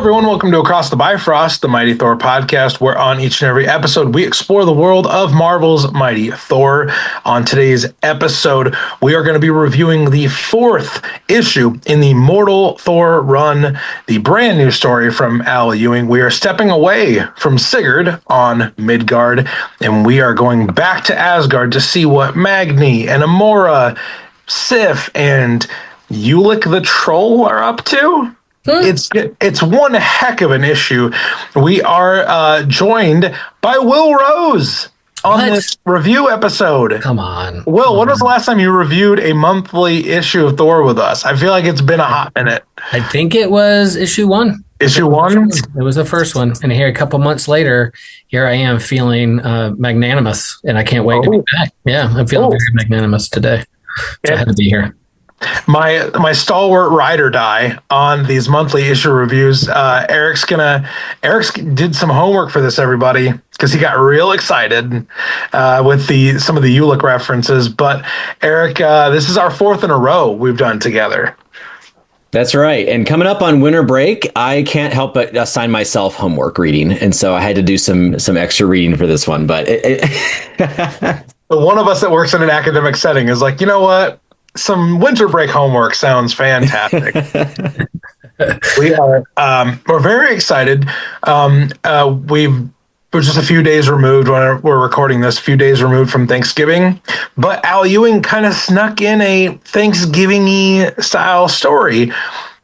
everyone. Welcome to Across the Bifrost, the Mighty Thor podcast, where on each and every episode we explore the world of Marvel's Mighty Thor. On today's episode, we are going to be reviewing the fourth issue in the Mortal Thor run, the brand new story from Al Ewing. We are stepping away from Sigurd on Midgard, and we are going back to Asgard to see what Magni and Amora, Sif, and Ulik the Troll are up to. It's one heck of an issue. We are joined by Will Rose on this review episode. Come on. Will, when was the last time you reviewed a monthly issue of Thor with us? I feel like it's been a hot minute. I think it was issue 1. Issue 1? It was the first one. And here a couple months later, here I am feeling magnanimous, and I can't wait to be back. Yeah, I'm feeling very magnanimous today. So I had to be here. My stalwart ride or die on these monthly issue reviews. Eric's did some homework for this, everybody, because he got real excited with some of the Ulik references. But Eric, this is our fourth in a row we've done together. That's right. And coming up on winter break, I can't help but assign myself homework reading, and so I had to do some extra reading for this one. But the one of us that works in an academic setting is like, you know what? Some winter break homework sounds fantastic. We're very excited. We're just a few days removed when we're recording this, a few days removed from Thanksgiving, but Al Ewing kind of snuck in a Thanksgiving-y style story.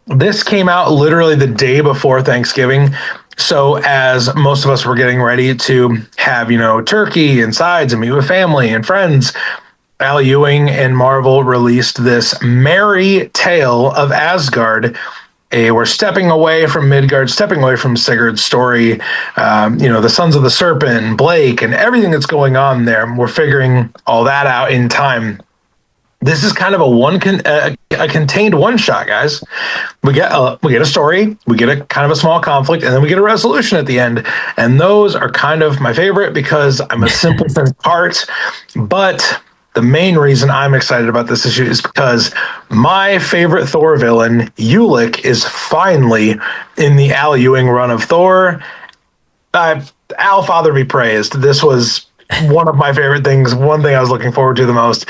This came out literally the day before Thanksgiving. So as most of us were getting ready to have, turkey and sides and meet with family and friends, Al Ewing and Marvel released this merry tale of Asgard. We're stepping away from Midgard, stepping away from Sigurd's story, the Sons of the Serpent, Blake, and everything that's going on there. We're figuring all that out in time. This is kind of a contained one shot, guys. We get a story, we get a kind of a small conflict, and then we get a resolution at the end. And those are kind of my favorite because I'm a simpleton part, but the main reason I'm excited about this issue is because my favorite Thor villain, Ulik, is finally in the Al Ewing run of Thor. Al, Father be praised. This was one of my favorite things, one thing I was looking forward to the most.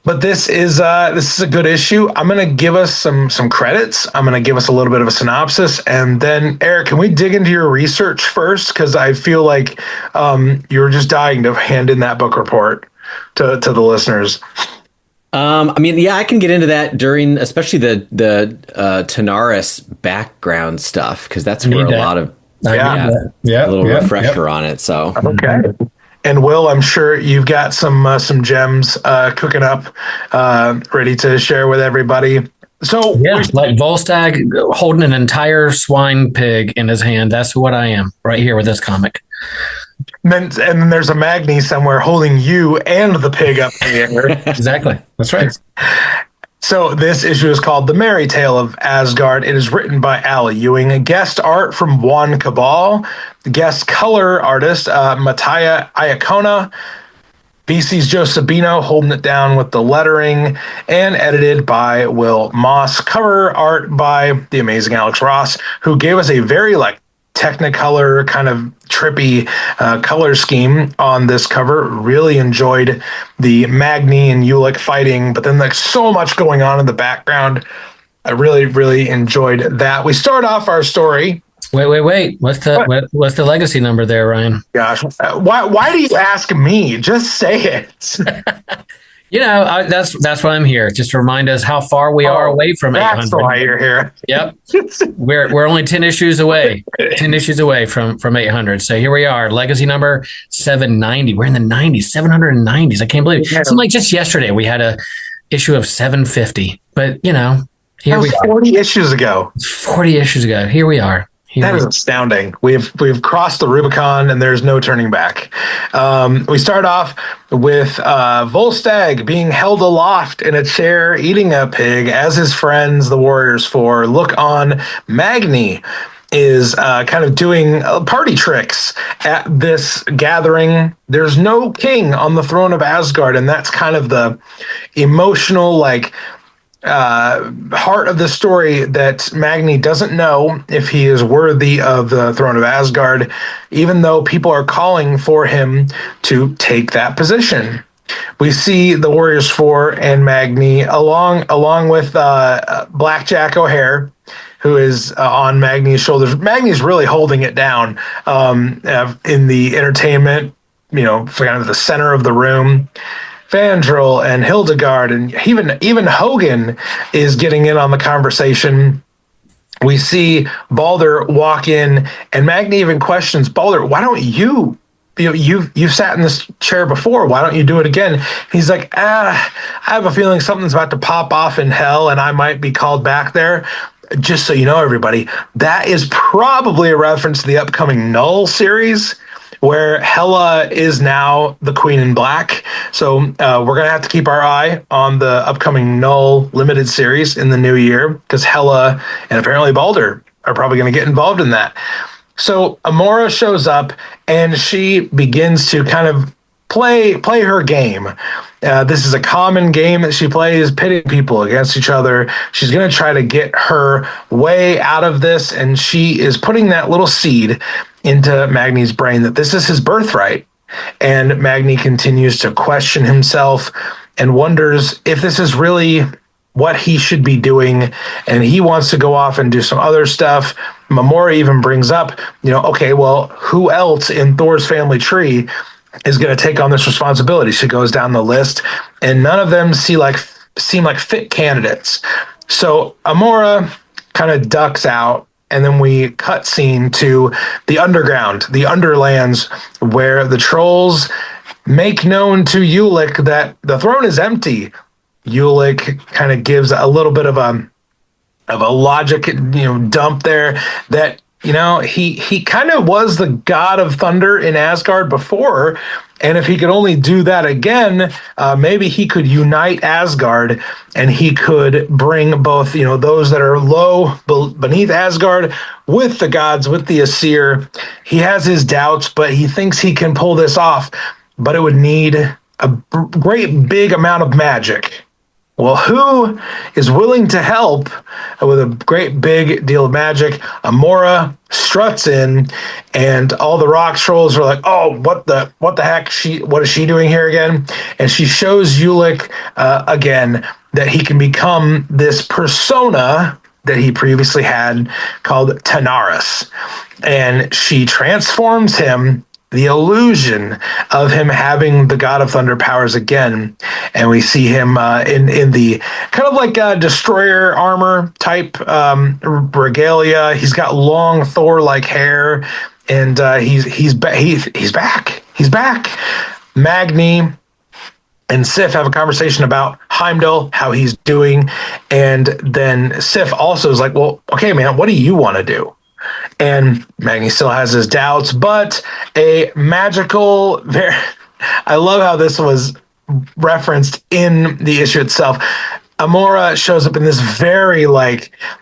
But this is a good issue. I'm going to give us some credits. I'm going to give us a little bit of a synopsis. And then, Eric, can we dig into your research first? Because I feel like you're just dying to hand in that book report to the listeners. I can get into that during especially the Tanaris background stuff, because that's where a lot of a little refresher on it. So okay. And Will, I'm sure you've got some gems cooking up, ready to share with everybody. So like Volstagg holding an entire swine pig in his hand. That's what I am right here with this comic. And then there's a Magni somewhere holding you and the pig up in the air. Exactly. That's right. So this issue is called The Merry Tale of Asgard. It is written by Al Ewing. Guest art from Juan Cabal. Guest color artist, Mattia Iacona. BC's Joe Sabino holding it down with the lettering, and edited by Will Moss. Cover art by the amazing Alex Ross, who gave us a very Technicolor kind of trippy color scheme on this cover. Really enjoyed the Magni and Ulik fighting, but then so much going on in the background. I really, really enjoyed that. We start off our story. Wait. What's the legacy number there, Ryan? Gosh, why do you ask me? Just say it. That's why I'm here. Just to remind us how far we are away from 800. That's why you're here. Yep. We're only 10 issues away. 10 issues away from 800. So here we are. Legacy number 790. We're in the 90s, 790s. I can't believe it. It seemed like just yesterday we had a issue of 750. But, here we are. 40 issues ago. 40 issues ago. Here we are. That is astounding. We've crossed the Rubicon, and there's no turning back. We start off with Volstagg being held aloft in a chair, eating a pig, as his friends, the Warriors Four, look on. Magni is kind of doing party tricks at this gathering. There's no king on the throne of Asgard, and that's kind of the emotional, heart of the story that Magni doesn't know if he is worthy of the throne of Asgard, even though people are calling for him to take that position. We see the Warriors 4 and Magni along with Blackjack O'Hare, who is on Magni's shoulders. Magni's really holding it down in the entertainment, kind of the center of the room. Fandral and Hildegard and even Hogan is getting in on the conversation. We see Balder walk in, and Magni even questions Balder, why don't you've sat in this chair before, why don't you do it again? He's like, I have a feeling something's about to pop off in hell and I might be called back there. Just so you know, everybody, that is probably a reference to the upcoming Null series, where Hela is now the Queen in Black. So we're going to have to keep our eye on the upcoming Null limited series in the new year, because Hela and apparently Balder are probably going to get involved in that. So Amora shows up and she begins to kind of play her game. This is a common game that she plays, pitting people against each other. She's going to try to get her way out of this, and she is putting that little seed into Magni's brain that this is his birthright. And Magni continues to question himself and wonders if this is really what he should be doing, and he wants to go off and do some other stuff. Amora even brings up, okay, well, who else in Thor's family tree is going to take on this responsibility? She goes down the list, and none of them seem like fit candidates. So Amora kind of ducks out, and then we cut scene to the underground, the underlands, where the trolls make known to Ulik that the throne is empty. Ulik kind of gives a little bit of a logic, dump there that, he kind of was the god of thunder in Asgard before, and if he could only do that again, maybe he could unite Asgard, and he could bring both, those that are low beneath Asgard with the gods, with the Aesir. He has his doubts, but he thinks he can pull this off, but it would need a great big amount of magic. Well, who is willing to help with a great big deal of magic? Amora struts in, and all the rock trolls are like, "Oh, what the heck? What is she doing here again?" And she shows Ulik again that he can become this persona that he previously had called Tanaris, and she transforms him. The illusion of him having the God of Thunder powers again, and we see him in the kind of like destroyer armor type regalia. He's got long Thor-like hair, and he's back. He's back. Magni and Sif have a conversation about Heimdall, how he's doing, and then Sif also is like, "Well, okay, man, what do you want to do?" And Magni still has his doubts, but a magical, I love how this was referenced in the issue itself. Amora shows up in this very,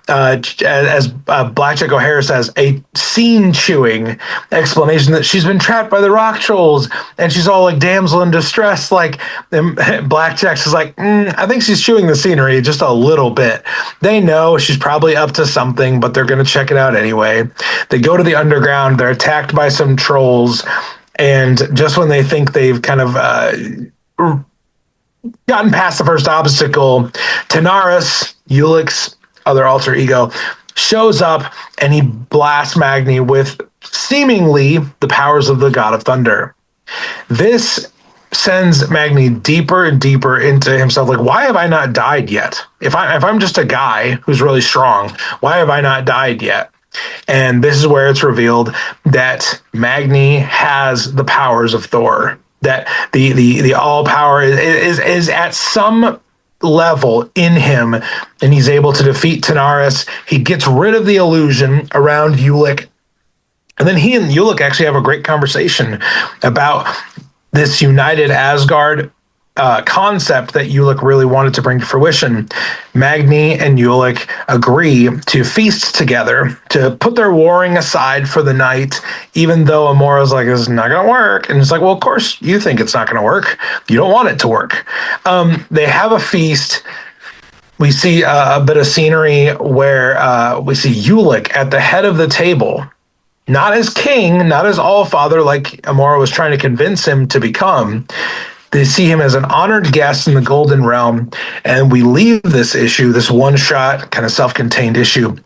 as Blackjack O'Hare says, a scene-chewing explanation that she's been trapped by the rock trolls, and she's all like damsel in distress. Blackjack's is like, I think she's chewing the scenery just a little bit. They know she's probably up to something, but they're going to check it out anyway. They go to the underground. They're attacked by some trolls, and just when they think they've kind of gotten past the first obstacle, Tanaris, Ulik's other alter ego, shows up, and he blasts Magni with seemingly the powers of the God of Thunder. This sends Magni deeper and deeper into himself. Like, why have I not died yet? If I'm just a guy who's really strong, why have I not died yet? And this is where it's revealed that Magni has the powers of Thor. That the all power is at some level in him, and he's able to defeat Tanaris. He gets rid of the illusion around Ulik, and then he and Ulik actually have a great conversation about this united Asgard concept that Ulik really wanted to bring to fruition. Magni and Ulik agree to feast together, to put their warring aside for the night, even though Amora's like, it's not going to work. And it's like, well, of course you think it's not going to work. You don't want it to work. They have a feast. we see a bit of scenery where we see Ulik at the head of the table, not as king, not as all-father like Amora was trying to convince him to become. They see him as an honored guest in the Golden Realm, and we leave this issue, this one-shot, kind of self-contained issue,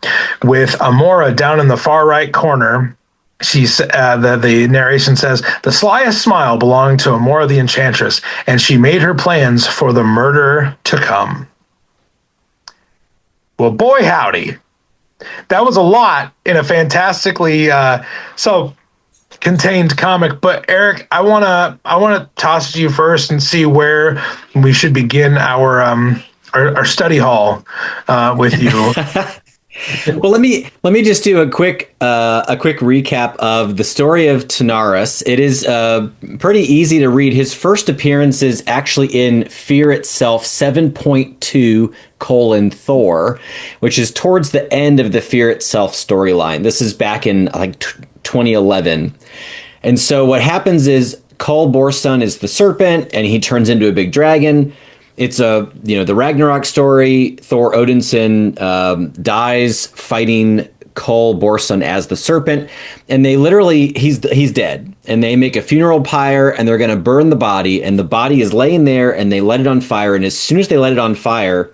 with Amora down in the far right corner. She's the narration says, the slyest smile belonged to Amora the Enchantress, and she made her plans for the murder to come. Well, boy, howdy. That was a lot in a fantastically contained comic. But Eric, I wanna toss to you first and see where we should begin our study hall with you. Well, let me just do a quick recap of the story of Tanaris. It is pretty easy to read. His first appearance is actually in Fear Itself 7.2 Thor, which is towards the end of the Fear Itself storyline. This is back in 2011. And so what happens is Kull Borson is the serpent and he turns into a big dragon. It's the Ragnarok story. Thor Odinson dies fighting Kull Borson as the serpent, and they literally he's dead, and they make a funeral pyre and they're going to burn the body, and the body is laying there, and they let it on fire, and as soon as they let it on fire,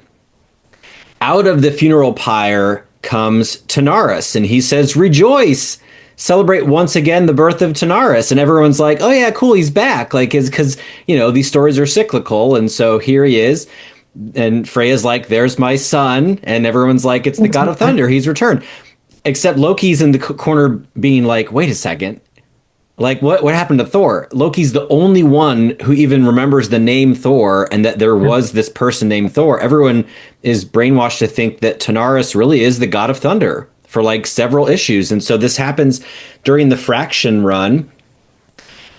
out of the funeral pyre comes Tanaris, and he says, "Rejoice! Celebrate once again the birth of Tanaris." And everyone's like, oh yeah, cool, he's back. Like, it's because, these stories are cyclical. And so here he is. And Freya's like, there's my son. And everyone's like, it's the God of Thunder. He's returned. Except Loki's in the corner being like, wait a second. Like, what happened to Thor? Loki's the only one who even remembers the name Thor and that there was this person named Thor. Everyone is brainwashed to think that Tanaris really is the God of Thunder for several issues. And so this happens during the Fraction run.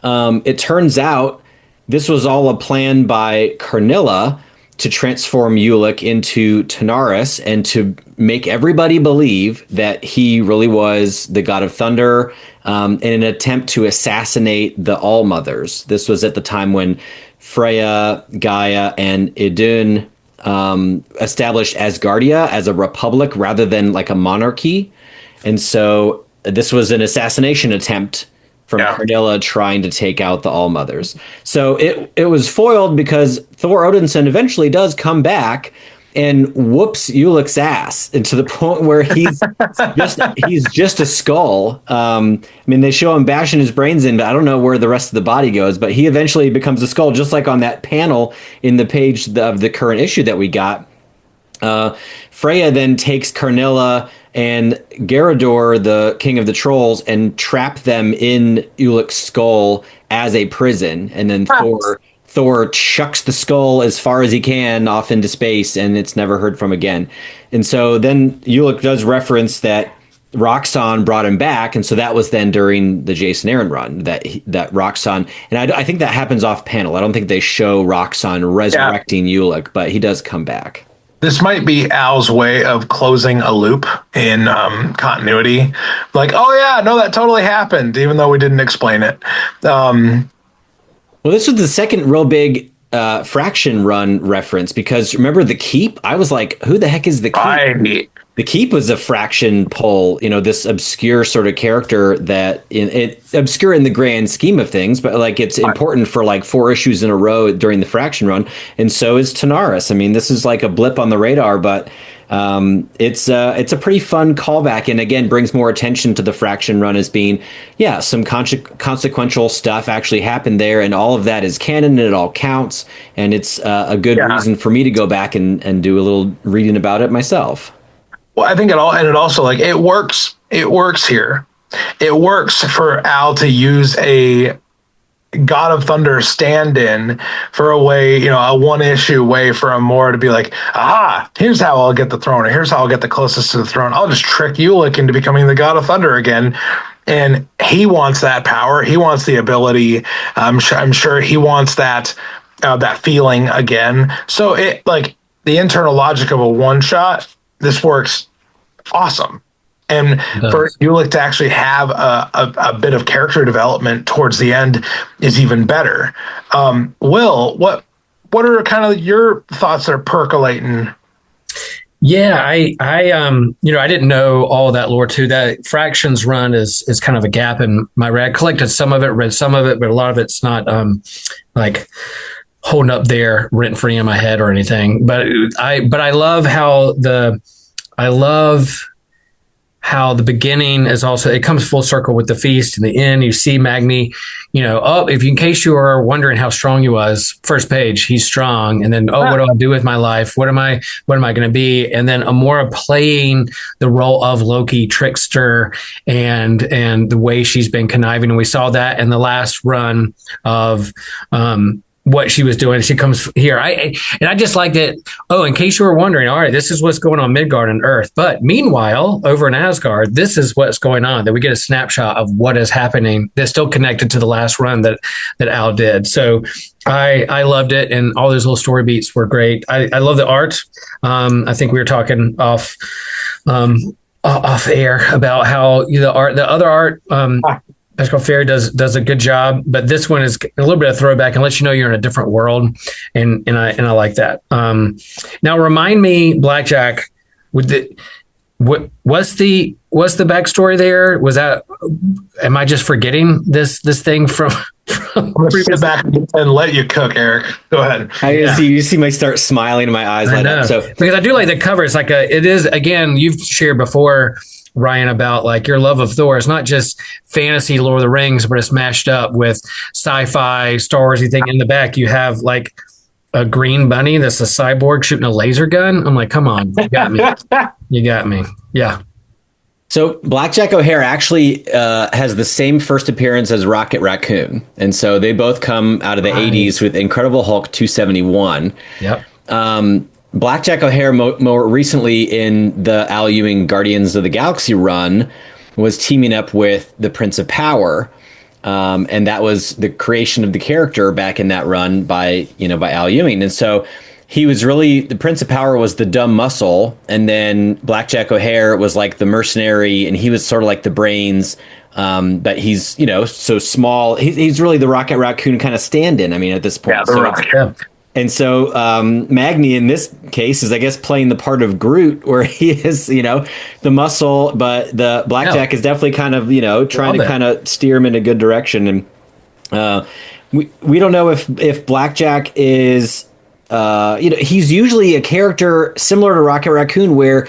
It turns out this was all a plan by Karnilla to transform Ulik into Tanaris and to make everybody believe that he really was the God of Thunder in an attempt to assassinate the All-Mothers. This was at the time when Freya, Gaia, and Idun established Asgardia as a republic rather than a monarchy. And so this was an assassination attempt from Karnilla trying to take out the All-Mothers. So it was foiled because Thor Odinson eventually does come back and whoops Ulik's ass, and to the point where he's just a skull. They show him bashing his brains in, but I don't know where the rest of the body goes. But he eventually becomes a skull, just like on that panel in the page of the current issue that we got. Freya then takes Karnilla and Gerador, the king of the trolls, and trap them in Ulik's skull as a prison, and then Thor chucks the skull as far as he can off into space, and it's never heard from again. And so then Ulik does reference that Roxxon brought him back, and so that was then during the Jason Aaron run that Roxxon, and I think that happens off panel. I don't think they show Roxxon resurrecting Ulik, but he does come back. This might be Al's way of closing a loop in continuity. Oh yeah, no, that totally happened, even though we didn't explain it. Well, this was the second real big Fraction run reference, because remember the Keep? I was like, who the heck is the Keep? The Keep was a Fraction pull, this obscure sort of character that obscure in the grand scheme of things, but it's important for 4 issues in a row during the Fraction run. And so is Tanaris. This is a blip on the radar, but it's a pretty fun callback, and again brings more attention to the Fraction run as being, some consequential stuff actually happened there, and all of that is canon and it all counts, and it's a good reason for me to go back and do a little reading about it myself. Well, I think it also it works. It works here. It works for Al to use a God of Thunder stand-in for a way, a one-issue way for Amora to be like, aha, here's how I'll get the throne, or here's how I'll get the closest to the throne. I'll just trick Ulik into becoming the God of Thunder again. And he wants that power. He wants the ability. I'm sure he wants that feeling again. So the internal logic of a one-shot, this works awesome. And for Ulik to actually have a bit of character development towards the end is even better. Will, what are kind of your thoughts that are percolating Yeah, I didn't know all of that lore too. That Fractions run is kind of a gap in my read. I collected some of it, read some of it, but a lot of it's not like holding up there rent free in my head or anything. But I love how the beginning is also, it comes full circle with the feast and the end. You see Magni, in case you are wondering how strong he was, first page, he's strong. And then, what do I do with my life? What am I going to be? And then Amora playing the role of Loki, trickster, and the way she's been conniving. And we saw that in the last run of, what she was doing. She comes here. I just like that. Oh, in case you were wondering, all right, this is what's going on Midgard and Earth. But meanwhile, over in Asgard, this is what's going on. That we get a snapshot of what is happening that's still connected to the last run that Al did. So I loved it, and all those little story beats were great. I love the art. I think we were talking off air about how the other art. Pasqual Ferry does a good job, but this one is a little bit of throwback and lets you know you're in a different world, and I like that. Now, remind me, Blackjack, what's the backstory there? Was that? Am I just forgetting this thing from? I'm gonna sit back and let you cook, Eric. Go ahead. You see me start smiling and my eyes light up. So because I do like the cover. It's like it is, again, you've shared before, Ryan, about like your love of Thor. It's not just fantasy Lord of the Rings, but it's mashed up with sci-fi, Star Warsy thing. In the back, you have like a green bunny that's a cyborg shooting a laser gun. I'm like, come on, you got me. You got me. Yeah. So Blackjack O'Hare actually has the same first appearance as Rocket Raccoon. And so they both come out of the 80s with Incredible Hulk 271. Yep. Blackjack O'Hare more recently in the Al Ewing Guardians of the Galaxy run was teaming up with the Prince of Power. And that was the creation of the character back in that run by Al Ewing. And so he was really, the Prince of Power was the dumb muscle. And then Blackjack O'Hare was like the mercenary, and he was sort of like the brains. But he's, so small. He's really the Rocket Raccoon kind of stand-in, at this point. Yeah, And so Magni in this case is, I guess, playing the part of Groot, where he is, the muscle, but the Blackjack is definitely kind of, trying to kind of steer him in a good direction. And we don't know if Blackjack is, he's usually a character similar to Rocket Raccoon, where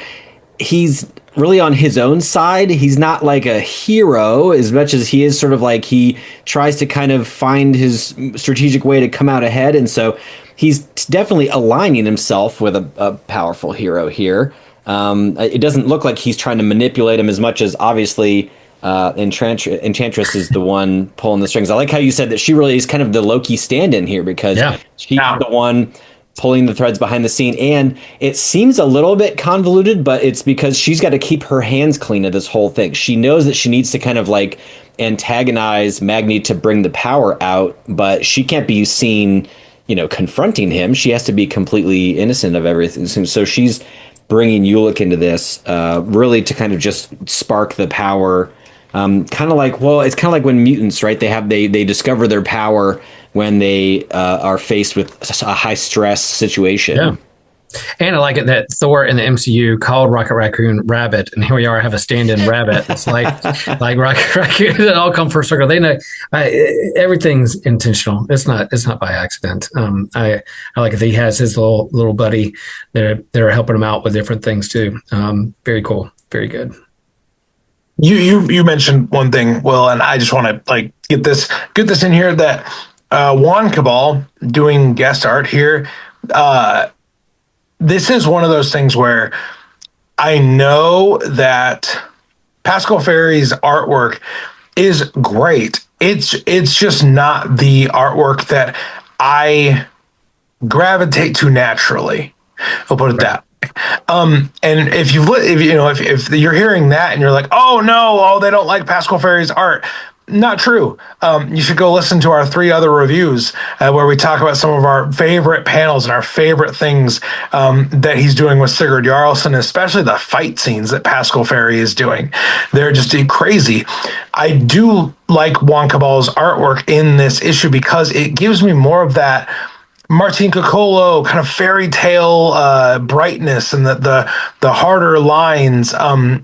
he's really on his own side. He's not like a hero as much as he is sort of like he tries to kind of find his strategic way to come out ahead. And so he's definitely aligning himself with a powerful hero here. It doesn't look like he's trying to manipulate him as much as obviously Enchantress is the one pulling the strings. I like how you said that she really is kind of the Loki stand-in here, because she's the one pulling the threads behind the scene. And it seems a little bit convoluted, but it's because she's got to keep her hands clean of this whole thing. She knows that she needs to kind of like antagonize Magni to bring the power out, but she can't be seen, confronting him. She has to be completely innocent of everything. So she's bringing Ulik into this, really to kind of just spark the power. Kind of like, it's kind of like when mutants, right? They discover their power when they are faced with a high stress situation. Yeah. And I like it that Thor in the MCU called Rocket Raccoon Rabbit, and here we are, have a stand-in rabbit. It's like Rocket Raccoon. It all come first circle. They know everything's intentional. It's not by accident. I like it that he has his little buddy that are helping him out with different things too. Very cool. Very good. You mentioned one thing, Will, and I just want to get this in here, that Juan Cabal doing guest art here. This is one of those things where I know that Pasqual Ferry's artwork is great. It's just not the artwork that I gravitate to naturally. I'll put it that way. And if you're hearing that and you're like, they don't like Pasqual Ferry's art. Not true. You should go listen to our 3 other reviews where we talk about some of our favorite panels and our favorite things that he's doing with Sigurd Jarlson, especially the fight scenes that Pasqual Ferry is doing. They're just crazy. I do like Juan Cabal's artwork in this issue because it gives me more of that Martin Coccolo kind of fairy tale brightness and the harder lines.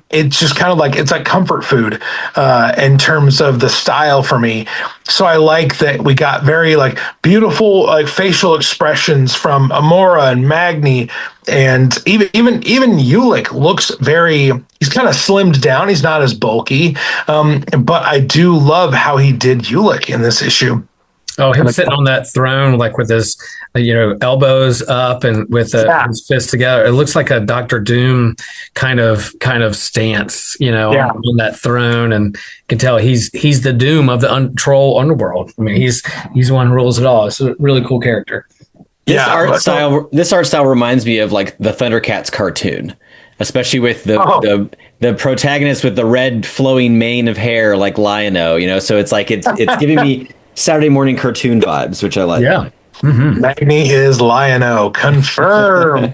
It's just kind of like it's like comfort food in terms of the style for me. So I like that we got very like beautiful like facial expressions from Amora and Magni, and even Ulik looks very. He's kind of slimmed down. He's not as bulky, but I do love how he did Ulik in this issue. Oh, him sitting on that throne, like with his, elbows up and with his fists together. It looks like a Doctor Doom kind of stance, on that throne, and you can tell he's the Doom of the troll underworld. I mean, he's the one who rules it all. It's a really cool character. This art style reminds me of like the Thundercats cartoon, especially with the protagonist with the red flowing mane of hair like Lion-O. So it's like it's giving me Saturday morning cartoon vibes, which I like. Yeah. Mm-hmm. Magni is Lion-O. Confirmed.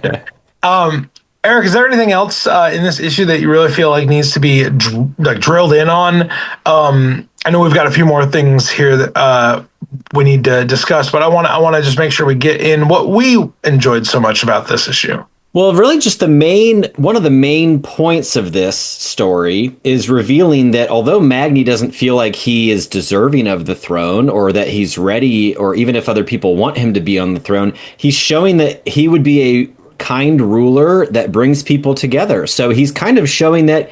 Eric, is there anything else in this issue that you really feel like needs to be drilled in on? I know we've got a few more things here that we need to discuss, but I want to just make sure we get in what we enjoyed so much about this issue. Well, really just one of the main points of this story is revealing that although Magni doesn't feel like he is deserving of the throne or that he's ready, or even if other people want him to be on the throne, he's showing that he would be a kind ruler that brings people together. So he's kind of showing that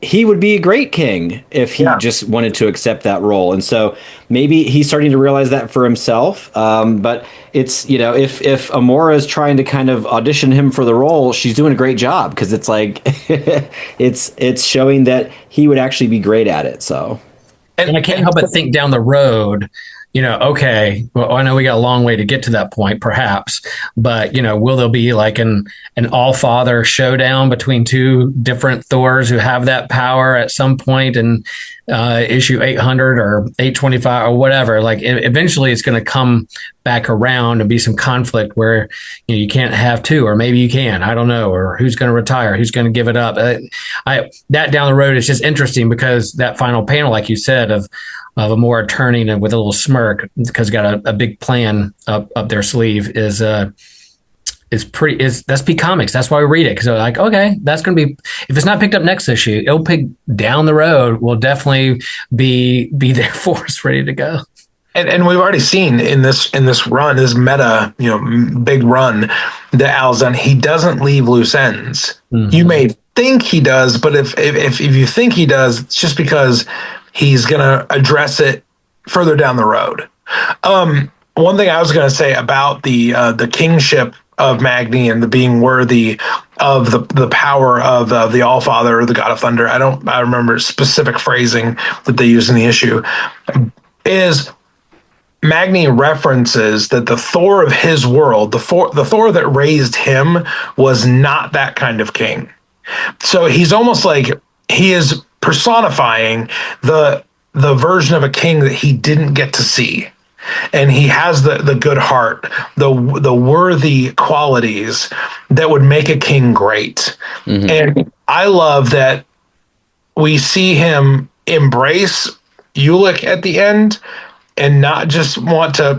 he would be a great king if he just wanted to accept that role. And so maybe he's starting to realize that for himself. But it's, if Amora is trying to kind of audition him for the role, she's doing a great job, because it's like, it's showing that he would actually be great at it. So, and I can't help but think down the road, okay, well, I know we got a long way to get to that point, perhaps, but, will there be like an all-father showdown between two different Thors who have that power at some point in issue 800 or 825 or whatever? Like, eventually it's going to come back around and be some conflict where you can't have two, or maybe you can, I don't know, or who's going to retire, who's going to give it up. That down the road is just interesting, because that final panel, like you said, of Amora turning and with a little smirk because got a big plan up their sleeve is that's P Comics. That's why we read it, because they're like, okay, that's going to be, if it's not picked up next issue, it'll pick down the road. Will definitely be there for us, ready to go. And we've already seen in this run, this meta, big run that Al's done, he doesn't leave loose ends. Mm-hmm. You may think he does, but if you think he does, it's just because he's going to address it further down the road. One thing I was going to say about the kingship of Magni and the being worthy of the power of the Allfather or the God of Thunder, I remember specific phrasing that they use in the issue, is Magni references that the Thor of his world, the Thor that raised him, was not that kind of king. So he's almost like he is personifying the version of a king that he didn't get to see. And he has the good heart, the worthy qualities that would make a king great. Mm-hmm. And I love that we see him embrace Ulik at the end and not just want to,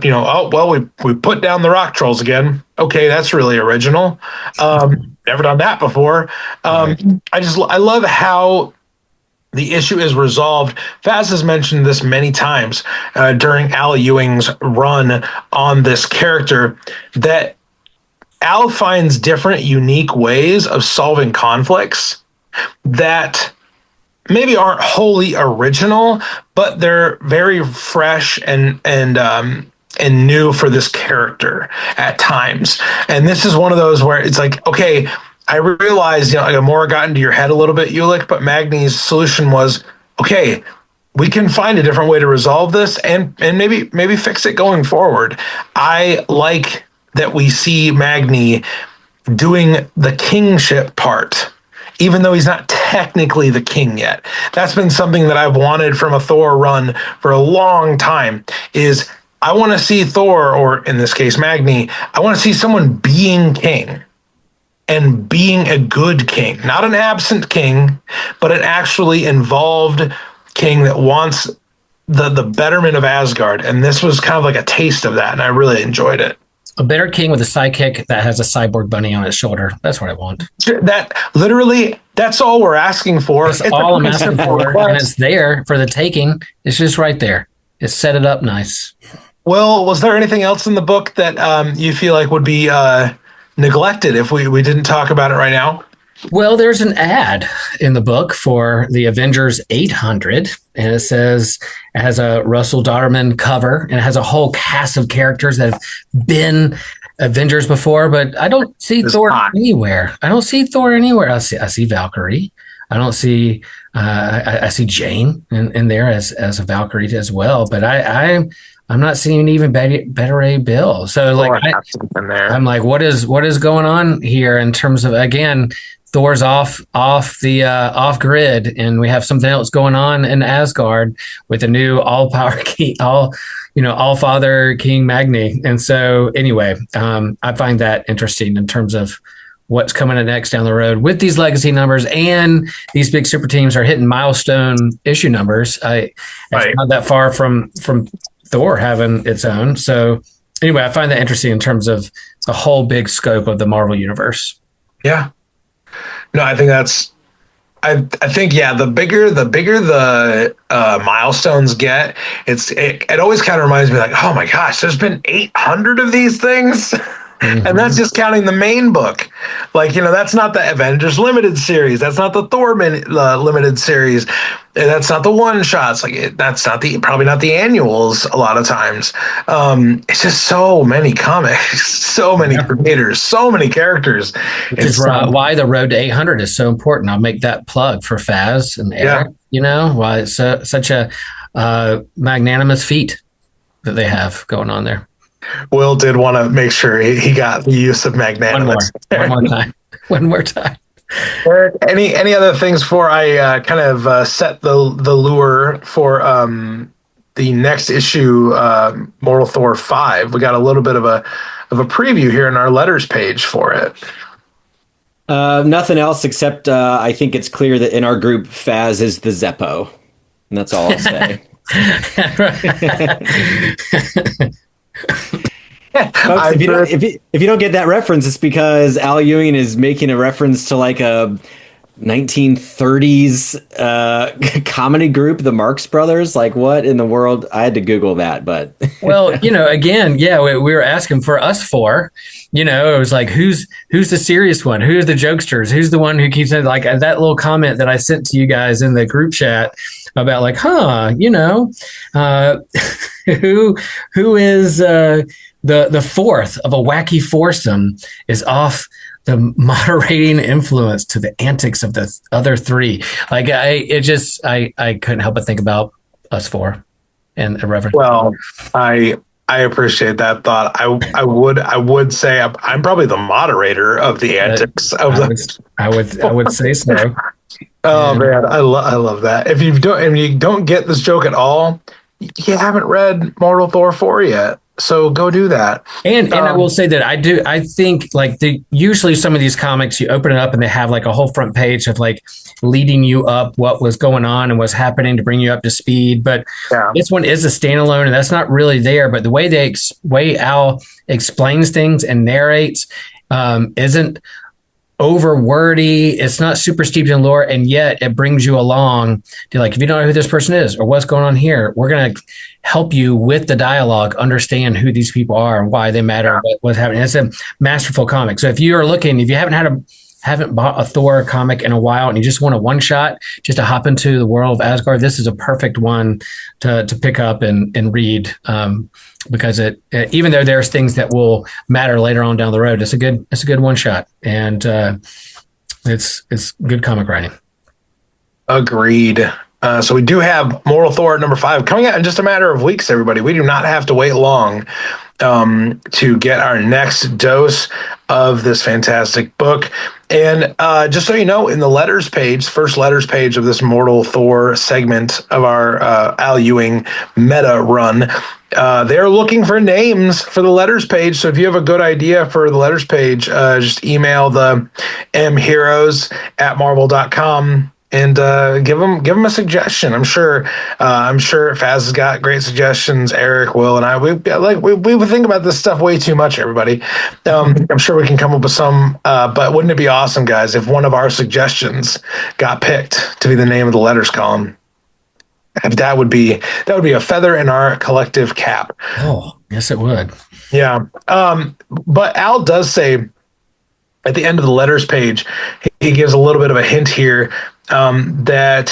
we put down the rock trolls again. Okay, that's really original. Never done that before. I love how the issue is resolved. Faz has mentioned this many times during Al Ewing's run on this character, that Al finds different, unique ways of solving conflicts that maybe aren't wholly original, but they're very fresh and new for this character at times. And this is one of those where it's like, okay, I realized, Amora got into your head a little bit, Ulik, but Magni's solution was, okay, we can find a different way to resolve this and maybe fix it going forward. I like that we see Magni doing the kingship part, even though he's not technically the king yet. That's been something that I've wanted from a Thor run for a long time, is I want to see Thor, or in this case, Magni, I want to see someone being king. And being a good king, not an absent king, but an actually involved king that wants the betterment of Asgard. And this was kind of like a taste of that, and I really enjoyed it. A bitter king with a sidekick that has a cyborg bunny on its shoulder. That's what I want. That literally, that's all we're asking for. That's all I'm asking for, and it's there for the taking. It's just right there. It's set it up nice. Well, was there anything else in the book that you feel like would be neglected if we didn't talk about it right now? Well, there's an ad in the book for the Avengers 800, and it has a Russell Dotterman cover, and it has a whole cast of characters that have been Avengers before, but I don't see Thor anywhere. I see Valkyrie. I don't see. I see Jane in there as a Valkyrie as well, but I'm not seeing even Better Ray Bill. So like I'm like, what is going on here in terms of, again, Thor's off grid, and we have something else going on in Asgard with a new all father King Magni. And so anyway, I find that interesting in terms of what's coming next down the road with these legacy numbers, and these big super teams are hitting milestone issue numbers. It's not that far from Thor having its own. So anyway, I find that interesting in terms of the whole big scope of the Marvel universe. Yeah. No, I think I think the bigger the milestones get, it always kind of reminds me like, oh my gosh, there's been 800 of these things. Mm-hmm. And that's just counting the main book. Like, that's not the Avengers limited series. That's not the Thor limited series. And that's not the one shots. Like, that's probably not the annuals a lot of times. It's just so many comics, so many creators, so many characters. Which is why the road to 800 is so important. I'll make that plug for Faz and Eric, why it's such a magnanimous feat that they have going on there. Will did want to make sure he got the use of magnanimous. One more time. Any other things before I kind of set the lure for the next issue, Mortal Thor 5? We got a little bit of a preview here in our letters page for it. Nothing else except I think it's clear that in our group, Faz is the Zeppo, and that's all I'll say. Folks, if you don't get that reference, it's because Al Ewing is making a reference to like a 1930s comedy group, the Marx Brothers. Like, what in the world? I had to Google that, but well, again, we were asking for us four. It was like, who's the serious one? Who's the jokesters? Who's the one who keeps it? Like that little comment that I sent to you guys in the group chat about like, who is the fourth of a wacky foursome is off the moderating influence to the antics of the other three. Like I couldn't help but think about us four and a reference. Well, I appreciate that thought. I would say I'm probably the moderator of the antics of I would say so. Oh man, I love that. If you don't get this joke at all, you haven't read Mortal Thor 4 yet. So go do that. And I will say that I think like usually some of these comics, you open it up and they have like a whole front page of like leading you up what was going on and what's happening to bring you up to speed. But this one is a standalone, and that's not really there. But the way Al explains things and narrates isn't over wordy. It's not super steeped in lore, and yet it brings you along to like, if you don't know who this person is or what's going on here, we're going to help you with the dialogue, understand who these people are and why they matter, what's happening. It's a masterful comic. So if you haven't bought a Thor comic in a while and you just want a one shot just to hop into the world of Asgard, this is a perfect one to pick up and read. Because it even though there's things that will matter later on down the road, it's a good one shot, and it's good comic writing. Agreed. So we do have Mortal Thor number 5 coming out in just a matter of weeks, everybody. We do not have to wait long to get our next dose of this fantastic book. And just so you know, in the letters page, first letters page of this Mortal Thor segment of our Al Ewing meta run, they're looking for names for the letters page. So if you have a good idea for the letters page, just email the mheroes@marvel.com. and give them a suggestion. I'm sure Faz has got great suggestions. Eric, Will, and I we think about this stuff way too much. Everybody, I'm sure we can come up with some. But wouldn't it be awesome, guys, if one of our suggestions got picked to be the name of the letters column? That would be a feather in our collective cap. Oh, yes, it would. Yeah. But Al does say at the end of the letters page, he gives a little bit of a hint here that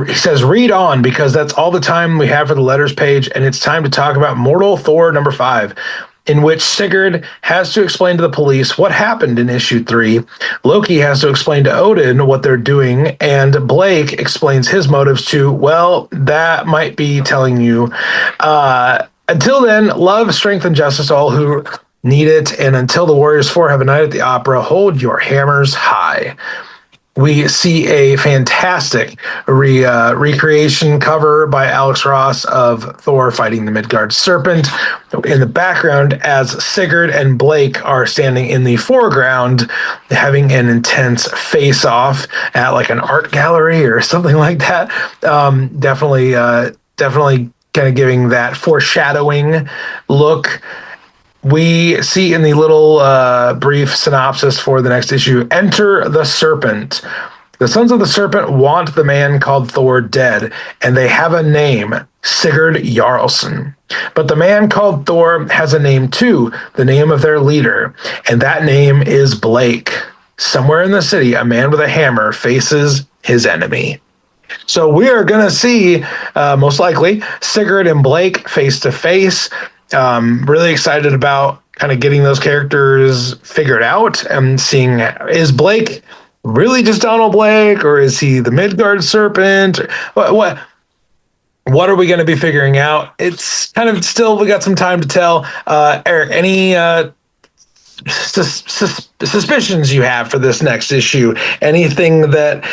he says, read on, because that's all the time we have for the letters page, and it's time to talk about Mortal Thor number 5, in which Sigurd has to explain to the police what happened in issue 3. Loki has to explain to Odin what they're doing, and Blake explains his motives to, well, that might be telling you. Until then, love, strength, and justice, all who need it. And until the Warriors 4 have a night at the opera, hold your hammers high. We see a fantastic recreation cover by Alex Ross of Thor fighting the Midgard serpent in the background, as Sigurd and Blake are standing in the foreground having an intense face-off at like an art gallery or something like that. Definitely kind of giving that foreshadowing look. We see in the little brief synopsis for the next issue, enter the serpent. The sons of the serpent want the man called Thor dead, and they have a name, Sigurd Jarlsson. But the man called Thor has a name too, the name of their leader, and that name is Blake. Somewhere in the city, a man with a hammer faces his enemy. So we are going to see, most likely, Sigurd and Blake face to face. Really excited about kind of getting those characters figured out and seeing, is Blake really just Donald Blake, or is he the Midgard serpent? What are we going to be figuring out? It's kind of still, we got some time to tell. Eric, any suspicions you have for this next issue? Anything that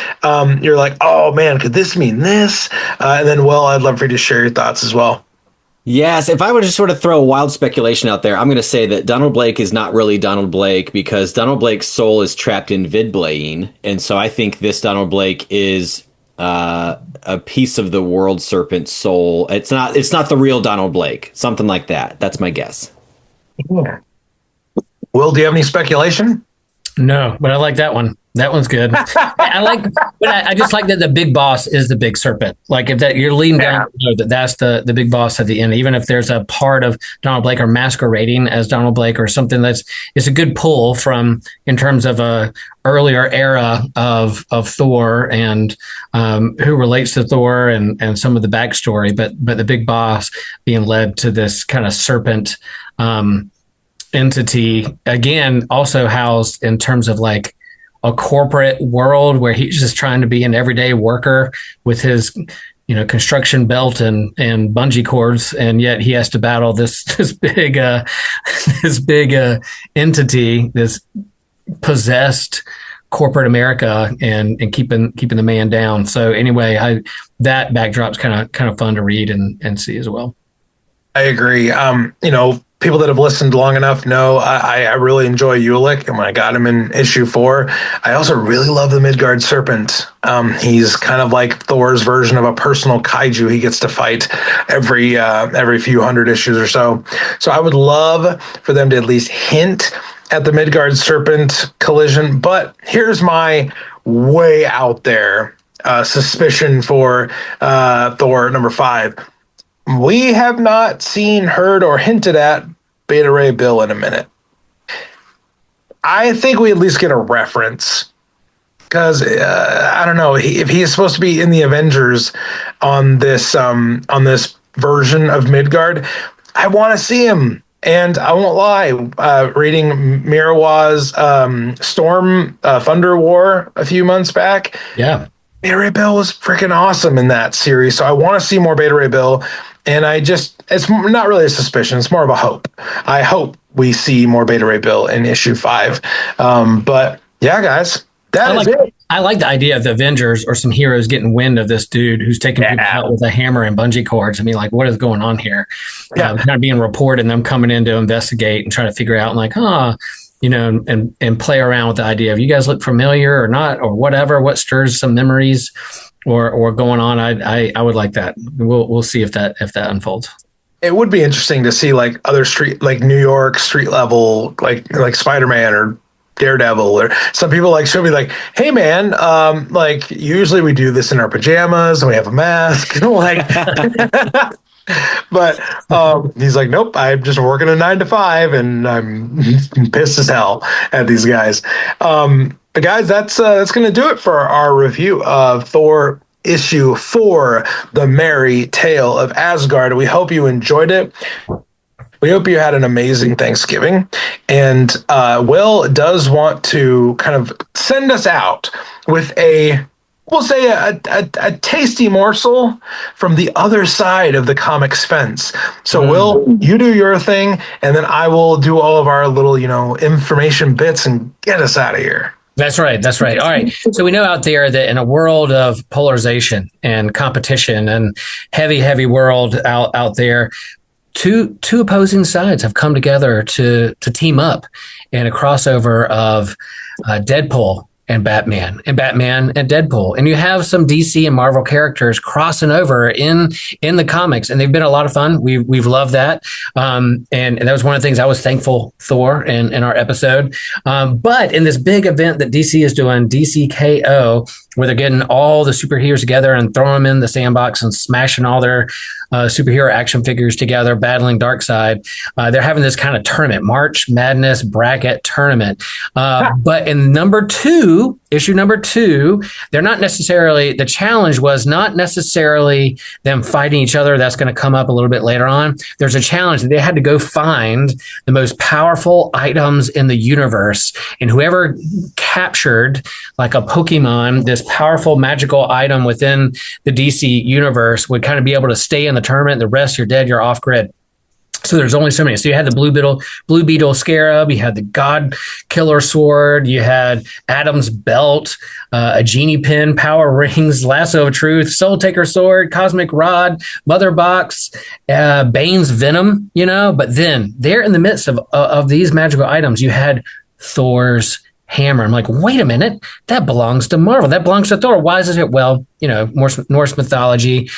you're like, oh man, could this mean this? And then, Will, I'd love for you to share your thoughts as well. Yes, if I were to sort of throw a wild speculation out there, I'm going to say that Donald Blake is not really Donald Blake, because Donald Blake's soul is trapped in Vidblaine, and so I think this Donald Blake is a piece of the world serpent's soul. It's not the real Donald Blake, something like that. That's my guess. Yeah. Will, do you have any speculation? No, but I like that one. That one's good. I just like that the big boss is the big serpent. Like, if that you're leading down, that's the big boss at the end. Even if there's a part of Donald Blake or masquerading as Donald Blake or something, it's a good pull from, in terms of a earlier era of Thor and who relates to Thor and some of the backstory. But the big boss being led to this kind of serpent entity, again, also housed in terms of like a corporate world where he's just trying to be an everyday worker with his, construction belt and bungee cords, and yet he has to battle this big entity, this possessed corporate America, and keeping the man down. So anyway, that backdrop's kind of fun to read and see as well. I agree. People that have listened long enough know I really enjoy Ulik, and when I got him in issue 4, I also really love the Midgard serpent. He's kind of like Thor's version of a personal kaiju he gets to fight every few hundred issues or so. So I would love for them to at least hint at the Midgard serpent collision. But here's my way out there suspicion for Thor number 5. We have not seen, heard, or hinted at Beta Ray Bill in a minute. I think we at least get a reference, because I don't know if he is supposed to be in the Avengers on this version of Midgard. I want to see him, and I won't lie. Reading Mirawa's Storm Thunder War a few months back, yeah, Beta Ray Bill was freaking awesome in that series. So I want to see more Beta Ray Bill. And it's not really a suspicion. It's more of a hope. I hope we see more Beta Ray Bill in issue 5. But yeah, guys, it. I like the idea of the Avengers or some heroes getting wind of this dude who's taking people out with a hammer and bungee cords. I mean, like, what is going on here? Yeah. Kind of being reported and them coming in to investigate and trying to figure out, like, and play around with the idea of, you guys look familiar or not, or whatever, what stirs some memories or going on. I would like that. We'll see if that unfolds. It would be interesting to see like other street, like New York street level, like Spider-Man or Daredevil, or some people like show me like, hey man, like usually we do this in our pajamas and we have a mask, like, but he's like, nope, I'm just working a 9 to 5 and I'm pissed as hell at these guys. But guys, that's gonna do it for our review of Thor issue 4, The Merry Tale of Asgard. We hope you enjoyed it. We hope you had an amazing Thanksgiving. And Will does want to kind of send us out with we'll say a tasty morsel from the other side of the comics fence. So Will, you do your thing, and then I will do all of our little, information bits and get us out of here. That's right. All right. So we know out there that in a world of polarization and competition and heavy world out there, two opposing sides have come together to team up in a crossover of Deadpool and Batman and Deadpool. And you have some DC and Marvel characters crossing over in the comics, and they've been a lot of fun. We've loved that. And that was one of the things I was thankful for in our episode. But in this big event that DC is doing, DCKO, where they're getting all the superheroes together and throwing them in the sandbox and smashing all their superhero action figures together, battling Darkseid. They're having this kind of tournament, March Madness bracket tournament. But in issue number 2, they're not necessarily, the challenge was not necessarily them fighting each other. That's going to come up a little bit later on. There's a challenge that they had to go find the most powerful items in the universe. And whoever captured, like a Pokemon, this powerful magical item within the DC universe would kind of be able to stay in the tournament. The rest, you're dead, you're off grid. So there's only so many. So you had the Blue Beetle Scarab, you had the God Killer Sword, you had Adam's Belt, a Genie Pin, Power Rings, Lasso of Truth, Soul Taker Sword, Cosmic Rod, Mother Box, Bane's Venom, But then there in the midst of these magical items, you had Thor's hammer. I'm like, wait a minute, that belongs to Marvel. That belongs to Thor. Why is it? Well, Norse mythology,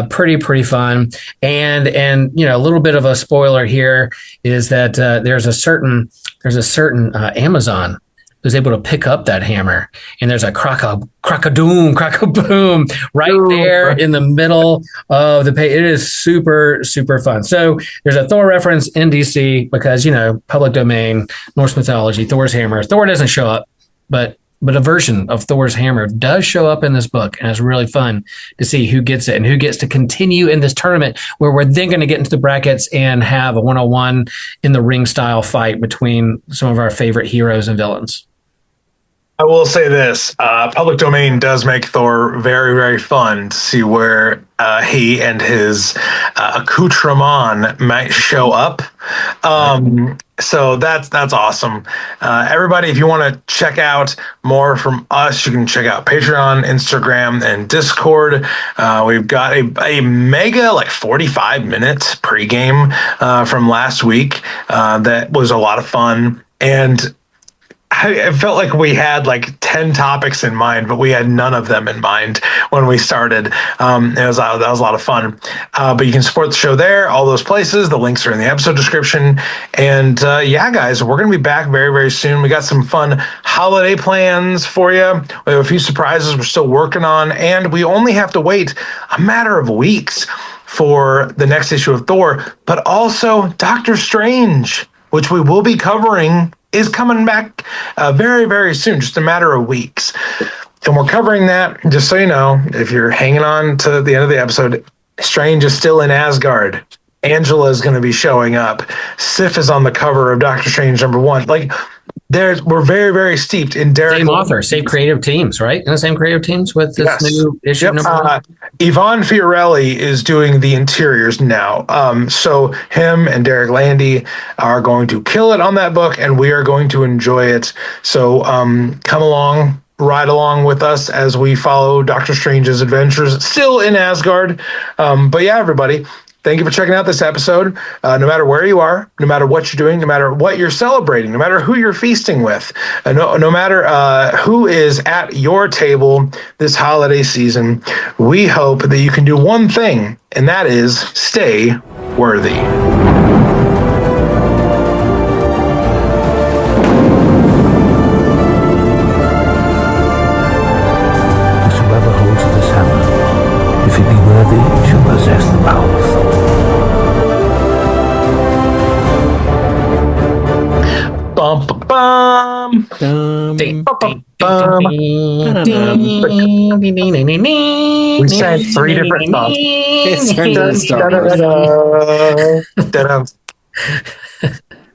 pretty fun. And a little bit of a spoiler here is that there's a certain Amazon who's able to pick up that hammer, and there's a crocadoom right there in the middle of the page. It is super fun. So there's a Thor reference in DC because public domain, Norse mythology, Thor's hammer. Thor doesn't show up, but a version of Thor's hammer does show up in this book, and it's really fun to see who gets it and who gets to continue in this tournament, where we're then going to get into the brackets and have a 101 in the ring style fight between some of our favorite heroes and villains. I will say this, public domain does make Thor very, very fun to see where he and his accoutrement might show up. So that's awesome. Everybody, if you want to check out more from us, you can check out Patreon, Instagram, and Discord. We've got a mega 45-minute pregame from last week that was a lot of fun. And I felt like we had 10 topics in mind, but we had none of them in mind when we started. That was a lot of fun. But you can support the show there, all those places. The links are in the episode description. And guys, we're going to be back very, very soon. We got some fun holiday plans for you. We have a few surprises we're still working on, and we only have to wait a matter of weeks for the next issue of Thor, but also Doctor Strange, which we will be covering, is coming back very, very soon, just a matter of weeks. And we're covering that, just so you know, if you're hanging on to the end of the episode, Strange is still in Asgard. Angela is going to be showing up. Sif is on the cover of Doctor Strange #1. We're very, very steeped in Derek. Same author, same creative teams, right? And the same creative teams with this new issue. Yep. Yvonne Fiorelli is doing the interiors now. So him and Derek Landy are going to kill it on that book, and we are going to enjoy it. So come along, ride along with us as we follow Doctor Strange's adventures still in Asgard. But yeah, everybody, Thank you for checking out this episode. No matter where you are, no matter what you're doing, no matter what you're celebrating, no matter who you're feasting with, no matter who is at your table this holiday season, we hope that you can do one thing, and that is stay worthy. Whosoever holds this hammer, if it be worthy, shall possess the power of Thor. Bum, bum, bum. We sang 3 different songs. It's turned into Star Wars. Da-da-da-da.